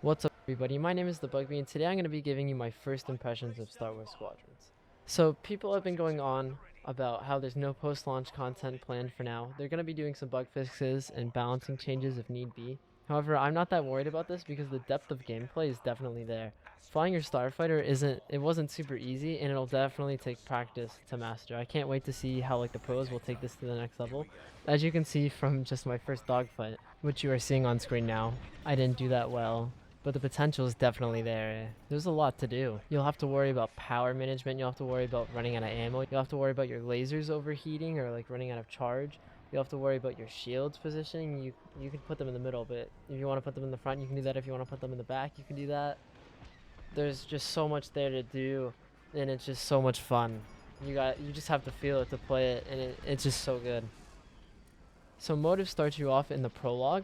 What's up, everybody? My name is the Bugby, and today I'm going to be giving you my first impressions of Star Wars Squadrons. So, people have been going on about how there's no post-launch content planned for now. They're going to be doing some bug fixes and balancing changes if need be. However, I'm not that worried about this because the depth of gameplay is definitely there. Flying your starfighter wasn't super easy, and it'll definitely take practice to master. I can't wait to see how the pros will take this to the next level. As you can see from just my first dogfight, which you are seeing on screen now, I didn't do that well. But the potential is definitely there. There's a lot to do. You'll have to worry about power management. You'll have to worry about running out of ammo. You'll have to worry about your lasers overheating or running out of charge. You'll have to worry about your shields positioning. You can put them in the middle, but if you want to put them in the front, you can do that. If you want to put them in the back, you can do that. There's just so much there to do, and it's just so much fun. You just have to feel it to play it, and it's just so good. So motive starts you off in the prologue,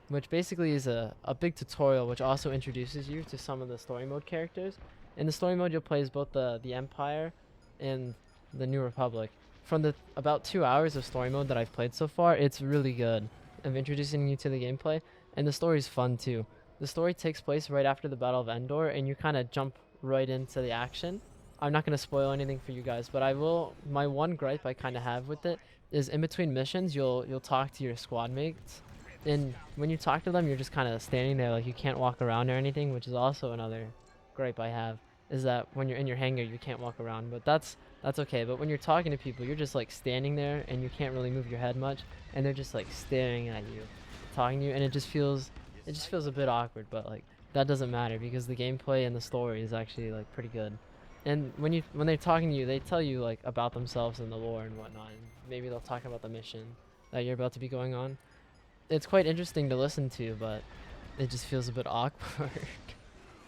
which basically is a big tutorial which also introduces you to some of the story mode characters. In the story mode, you'll play as both the Empire and the New Republic. From the about 2 hours of story mode that I've played so far, it's really good of introducing you to the gameplay, and the story's fun too. The story takes place right after the Battle of Endor, and you kind of jump right into the action. I'm not going to spoil anything for you guys, but I will. My one gripe I kind of have with it is in between missions, you'll talk to your squad mates, and when you talk to them, you're just kind of standing there, like you can't walk around or anything, which is also another gripe I have, is that when you're in your hangar, you can't walk around, but that's okay. But when you're talking to people, you're just standing there, and you can't really move your head much, and they're just staring at you, talking to you, and it just feels a bit awkward, but that doesn't matter because the gameplay and the story is actually pretty good. And when they're talking to you, they tell you about themselves and the lore and whatnot. And maybe they'll talk about the mission that you're about to be going on. It's quite interesting to listen to, but it just feels a bit awkward.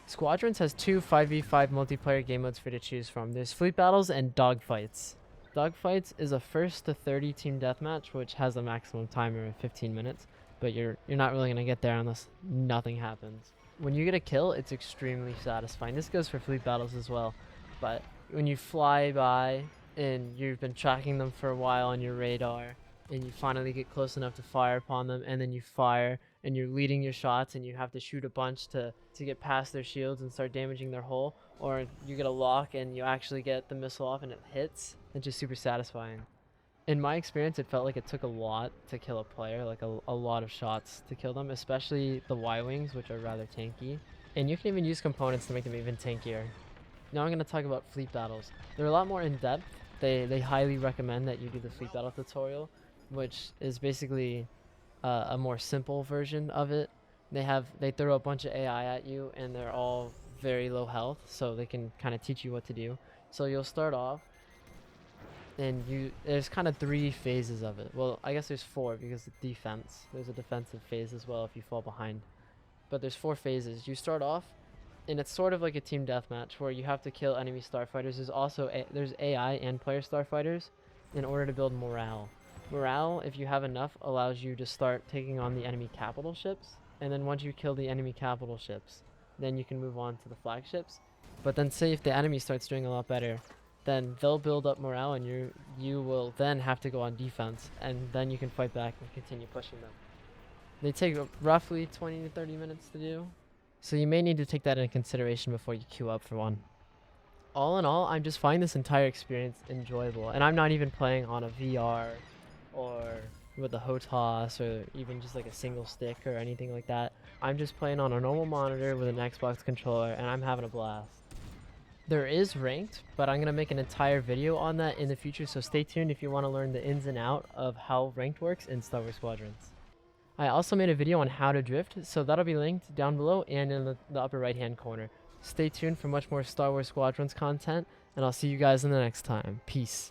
Squadrons has two 5v5 multiplayer game modes for you to choose from. There's fleet battles and dogfights. Dogfights is a first to 30 team deathmatch, which has a maximum timer of 15 minutes, but you're not really gonna get there unless nothing happens. When you get a kill, it's extremely satisfying. This goes for fleet battles as well. But when you fly by and you've been tracking them for a while on your radar, and you finally get close enough to fire upon them, and then you fire and you're leading your shots and you have to shoot a bunch to get past their shields and start damaging their hull, or you get a lock and you actually get the missile off and it hits, it's just super satisfying. In my experience, it felt like it took a lot to kill a player, a lot of shots to kill them, especially the Y-Wings, which are rather tanky. And you can even use components to make them even tankier. Now I'm going to talk about fleet battles. They're a lot more in-depth. They highly recommend that you do the fleet battle tutorial, which is basically a more simple version of it. They throw a bunch of AI at you, and they're all very low health, so they can kind of teach you what to do. So you'll start off, and there's kind of 3 phases of it. Well, I guess there's 4 because of defense. There's a defensive phase as well if you fall behind. But there's 4 phases. You start off, and it's sort of like a team deathmatch where you have to kill enemy starfighters. There's also there's AI and player starfighters in order to build morale. Morale, if you have enough, allows you to start taking on the enemy capital ships, and then once you kill the enemy capital ships, then you can move on to the flagships. But then say if the enemy starts doing a lot better, then they'll build up morale, and you will then have to go on defense, and then you can fight back and continue pushing them. They take roughly 20 to 30 minutes to do, so you may need to take that into consideration before you queue up for one. All in all, I'm just finding this entire experience enjoyable, and I'm not even playing on a VR or with a HOTAS or even just a single stick or anything like that. I'm just playing on a normal monitor with an Xbox controller, and I'm having a blast. There is ranked, but I'm going to make an entire video on that in the future, so stay tuned if you want to learn the ins and out of how ranked works in Star Wars Squadrons. I also made a video on how to drift, so that'll be linked down below and in the upper right hand corner. Stay tuned for much more Star Wars Squadrons content, and I'll see you guys in the next time. Peace.